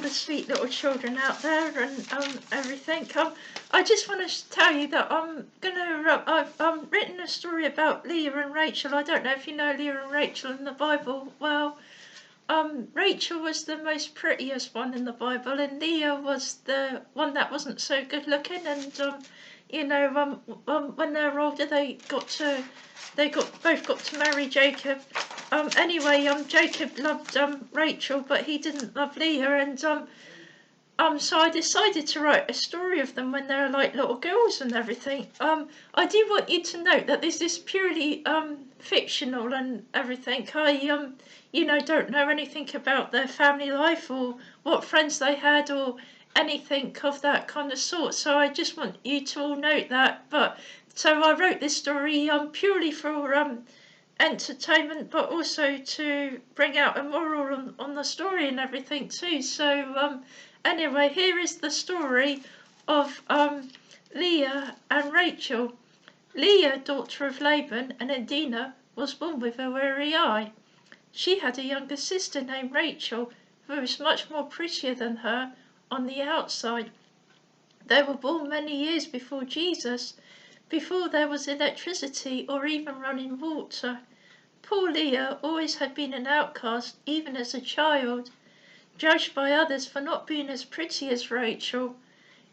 the sweet little children out there and everything. I just want to tell you that I've written a story about Leah and Rachel. I don't know if you know Leah and Rachel in the Bible. Well, Rachel was the most prettiest one in the Bible, and Leah was the one that wasn't so good looking. And when they were older, both got to marry Jacob. Anyway, Jacob loved Rachel, but he didn't love Leah, and so I decided to write a story of them when they're like little girls and everything. I do want you to note that this is purely fictional and everything. I don't know anything about their family life or what friends they had or anything of that kind of sort. So I just want you to all note that. But so I wrote this story purely for entertainment, but also to bring out a moral on the story and everything too. So anyway, here is the story of Leah and Rachel. Leah, daughter of Laban and Adina, was born with a weary eye. She had a younger sister named Rachel, who was much more prettier than her on the outside. They were born many years before Jesus, before there was electricity or even running water. Poor Leah always had been an outcast, even as a child, judged by others for not being as pretty as Rachel.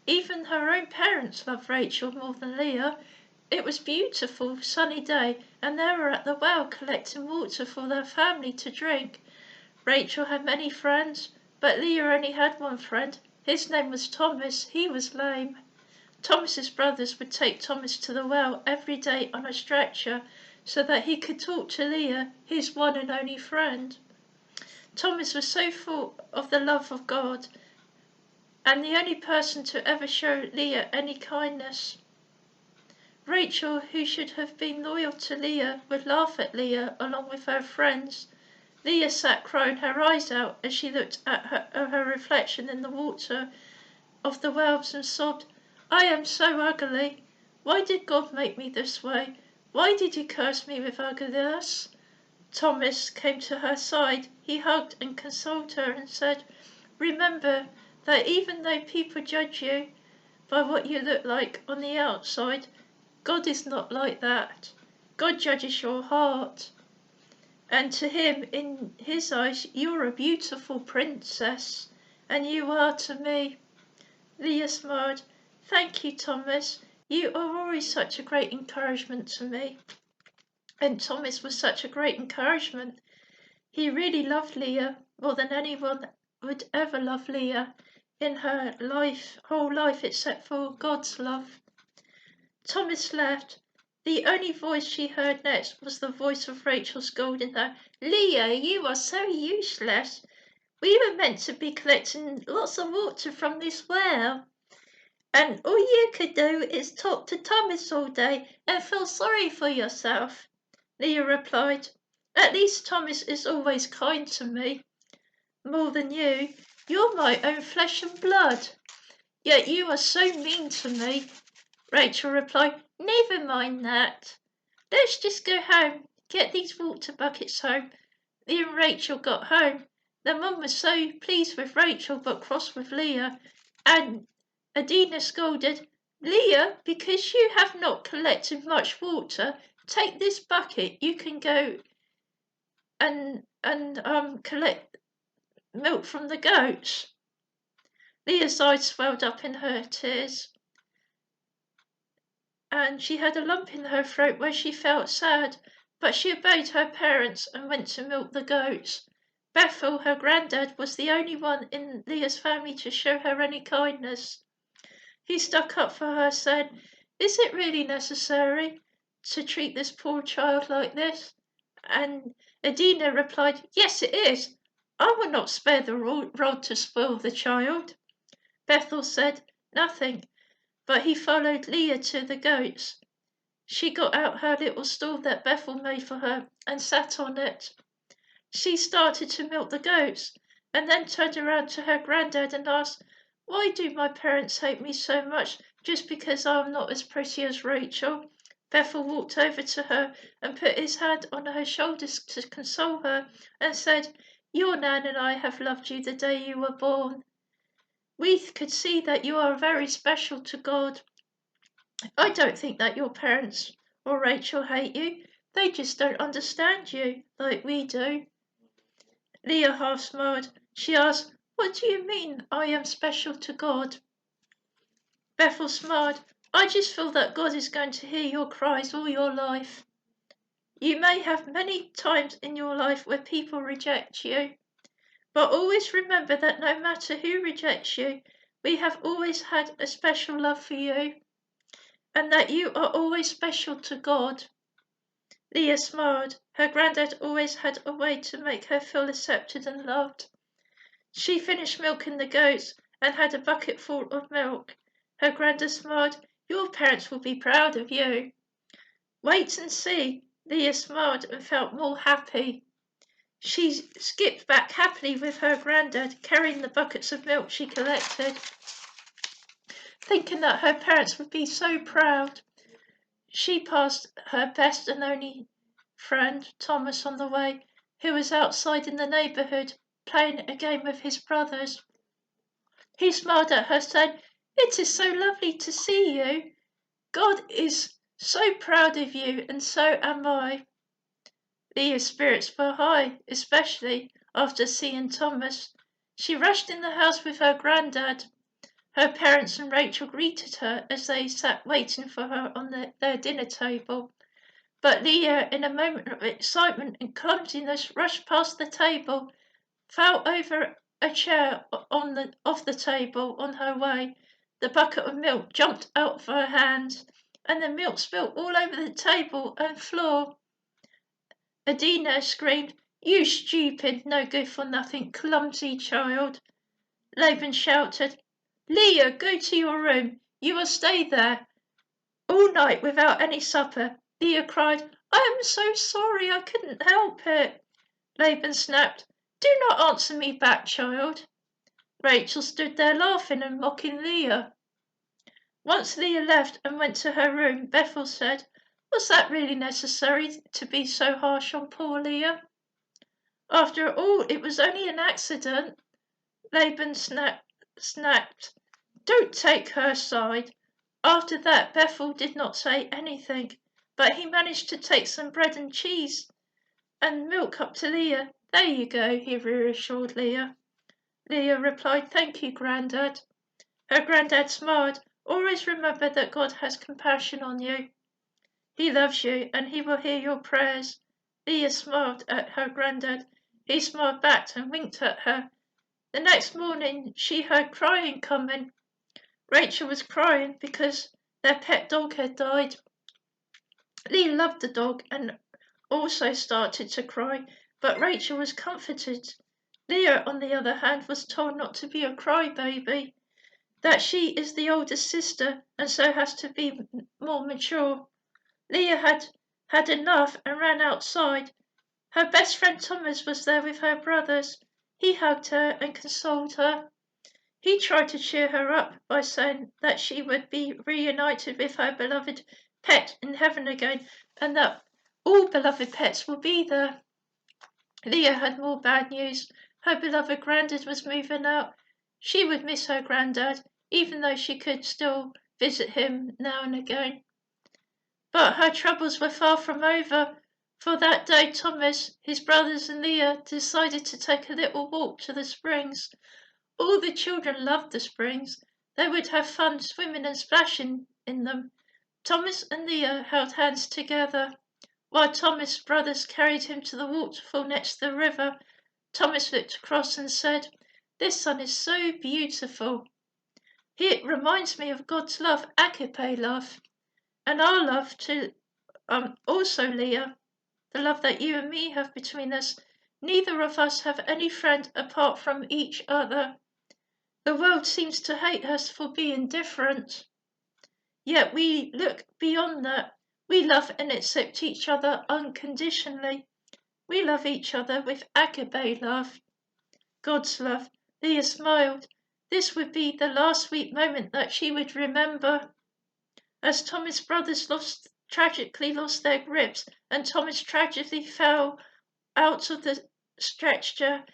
Even her own parents loved Rachel more than Leah. It was a beautiful, sunny day, and they were at the well collecting water for their family to drink. Rachel had many friends, but Leah only had one friend. His name was Thomas. He was lame. Thomas's brothers would take Thomas to the well every day on a stretcher so that he could talk to Leah, his one and only friend. Thomas was so full of the love of God and the only person to ever show Leah any kindness. Rachel, who should have been loyal to Leah, would laugh at Leah along with her friends. Leah sat crying her eyes out as she looked at her reflection in the water of the wells and sobbed, "I am so ugly. Why did God make me this way? Why did he curse me with ugliness?" Thomas came to her side. He hugged and consoled her and said, "Remember that even though people judge you by what you look like on the outside, God is not like that. God judges your heart. And to him, in his eyes, you're a beautiful princess, and you are to me." Leah smiled. "Thank you, Thomas. You are always such a great encouragement to me." And Thomas was such a great encouragement. He really loved Leah more than anyone would ever love Leah in her whole life except for God's love. Thomas left. The only voice she heard next was the voice of Rachel scolding her. "Leah, you are so useless. We were meant to be collecting lots of water from this well, and all you could do is talk to Thomas all day and feel sorry for yourself." Leah replied, "At least Thomas is always kind to me. More than you. You're my own flesh and blood. Yet you are so mean to me." Rachel replied, "Never mind that. Let's just go home. Get these water buckets home." Leah and Rachel got home. Their mum was so pleased with Rachel but cross with Leah, and Adina scolded, "Leah, because you have not collected much water, take this bucket. You can go and collect milk from the goats." Leah's eyes swelled up in her tears, and she had a lump in her throat where she felt sad, but she obeyed her parents and went to milk the goats. Bethel, her granddad, was the only one in Leah's family to show her any kindness. He stuck up for her, said, "Is it really necessary to treat this poor child like this?" And Adina replied, "Yes, it is. I will not spare the rod to spoil the child." Bethel said nothing, but he followed Leah to the goats. She got out her little stool that Bethel made for her and sat on it. She started to milk the goats, and then turned around to her granddad and asked, "Why do my parents hate me so much just because I am not as pretty as Rachel?" Bethel walked over to her and put his hand on her shoulders to console her and said, "Your Nan and I have loved you the day you were born." We could see that you are very special to God. I don't think that your parents or Rachel hate you. They just don't understand you like we do." Leah half smiled. She asked, "What do you mean I am special to God?" Bethel smiled. "I just feel that God is going to hear your cries all your life. You may have many times in your life where people reject you, but always remember that no matter who rejects you, we have always had a special love for you, and that you are always special to God." Leah smiled. Her granddad always had a way to make her feel accepted and loved. She finished milking the goats and had a bucket full of milk. Her granddad smiled. "Your parents will be proud of you." "Wait and see." Leah smiled and felt more happy. She skipped back happily with her granddad, carrying the buckets of milk she collected, thinking that her parents would be so proud. She passed her best and only friend, Thomas, on the way, who was outside in the neighbourhood playing a game with his brothers. He smiled at her, saying, "It is so lovely to see you. God is so proud of you, and so am I." Leah's spirits were high, especially after seeing Thomas. She rushed in the house with her granddad. Her parents and Rachel greeted her as they sat waiting for her on their dinner table. But Leah, in a moment of excitement and clumsiness, rushed past the table, fell over a chair off the table on her way. The bucket of milk jumped out of her hands, and the milk spilled all over the table and floor. Adina screamed, "You stupid, no good for nothing, clumsy child." Laban shouted, "Leah, go to your room. You will stay there all night without any supper." Leah cried, "I am so sorry, I couldn't help it." Laban snapped, "Do not answer me back, child." Rachel stood there laughing and mocking Leah. Once Leah left and went to her room, Bethel said, "Was that really necessary to be so harsh on poor Leah?" "After all, it was only an accident." Laban snapped, "Don't take her side." After that, Bethel did not say anything, but he managed to take some bread and cheese and milk up to Leah. "There you go," he reassured Leah. Leah replied, "Thank you, Grandad." Her granddad smiled. "Always remember that God has compassion on you. He loves you, and he will hear your prayers." Leah smiled at her granddad. He smiled back and winked at her. The next morning she heard crying coming. Rachel was crying because their pet dog had died. Leah loved the dog and also started to cry, but Rachel was comforted. Leah, on the other hand, was told not to be a crybaby, that she is the oldest sister and so has to be more mature. Leah had enough and ran outside. Her best friend Thomas was there with her brothers. He hugged her and consoled her. He tried to cheer her up by saying that she would be reunited with her beloved pet in heaven again, and that all beloved pets will be there. Leah had more bad news. Her beloved granddad was moving out. She would miss her granddad, even though she could still visit him now and again. But her troubles were far from over, for that day Thomas, his brothers and Leah decided to take a little walk to the springs. All the children loved the springs. They would have fun swimming and splashing in them. Thomas and Leah held hands together. While Thomas' brothers carried him to the waterfall next to the river, Thomas looked across and said, "This sun is so beautiful. It reminds me of God's love, agape love, and our love to also, Leah, the love that you and me have between us. Neither of us have any friend apart from each other. The world seems to hate us for being different. Yet we look beyond that. We love and accept each other unconditionally. We love each other with agape love, God's love." Leah smiled. This would be the last sweet moment that she would remember. As Thomas' brothers tragically lost their grips, and Thomas tragically fell out of the stretcher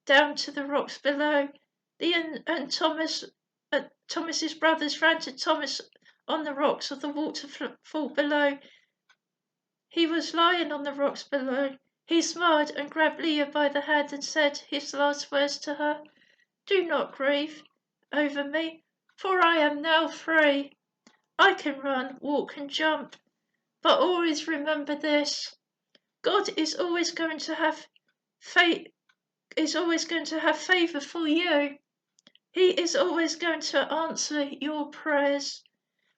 down to the rocks below, Leah and Thomas's brothers ran to Thomas on the rocks of the waterfall below. He was lying on the rocks below. He smiled and grabbed Leah by the hand and said his last words to her. Do not grieve over me, for I am now free. I can run, walk and jump, but always remember this. God is always going to have favour for you. He is always going to answer your prayers.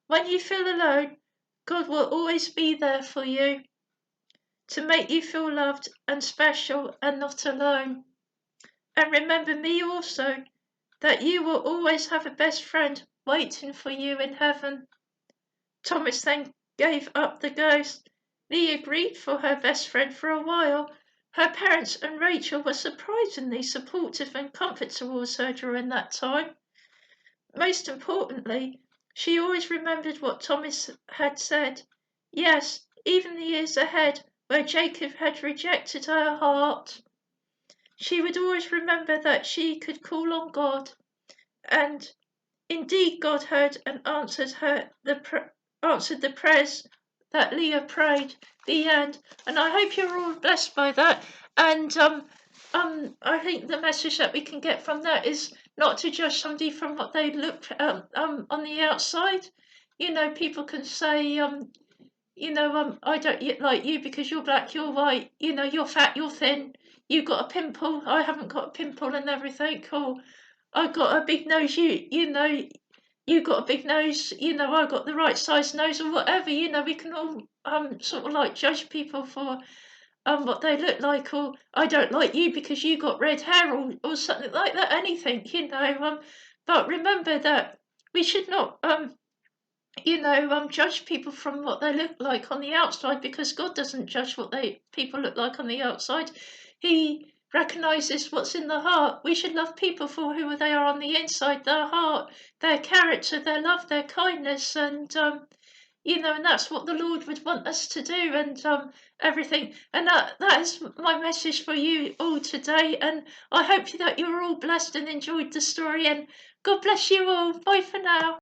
When you feel alone, God will always be there for you to make you feel loved and special and not alone. And remember me also, that you will always have a best friend waiting for you in heaven. Thomas then gave up the ghost. Leah grieved for her best friend for a while. Her parents and Rachel were surprisingly supportive and comfort towards her during that time. Most importantly, she always remembered what Thomas had said. Yes, even the years ahead, where Jacob had rejected her heart, she would always remember that she could call on God, and indeed God heard and answered the prayers that Leah prayed. The end. And I hope you're all blessed by that. And I think the message that we can get from that is not to judge somebody from what they look on the outside. You know, people can say I don't like you because you're black, you're white, you're fat, you're thin, you got a pimple, I haven't got a pimple and everything. Or I got a big nose, you got a big nose, I got the right size nose or whatever. We can all sort of like judge people for what they look like, or I don't like you because you got red hair, or something like that, anything, but remember that we should not judge people from what they look like on the outside, because God doesn't judge what people look like on the outside. He recognizes what's in the heart. We should love people for who they are on the inside, their heart, their character, their love, their kindness, and and that's what the Lord would want us to do, and everything. And that is my message for you all today. And I hope that you're all blessed and enjoyed the story. And God bless you all. Bye for now.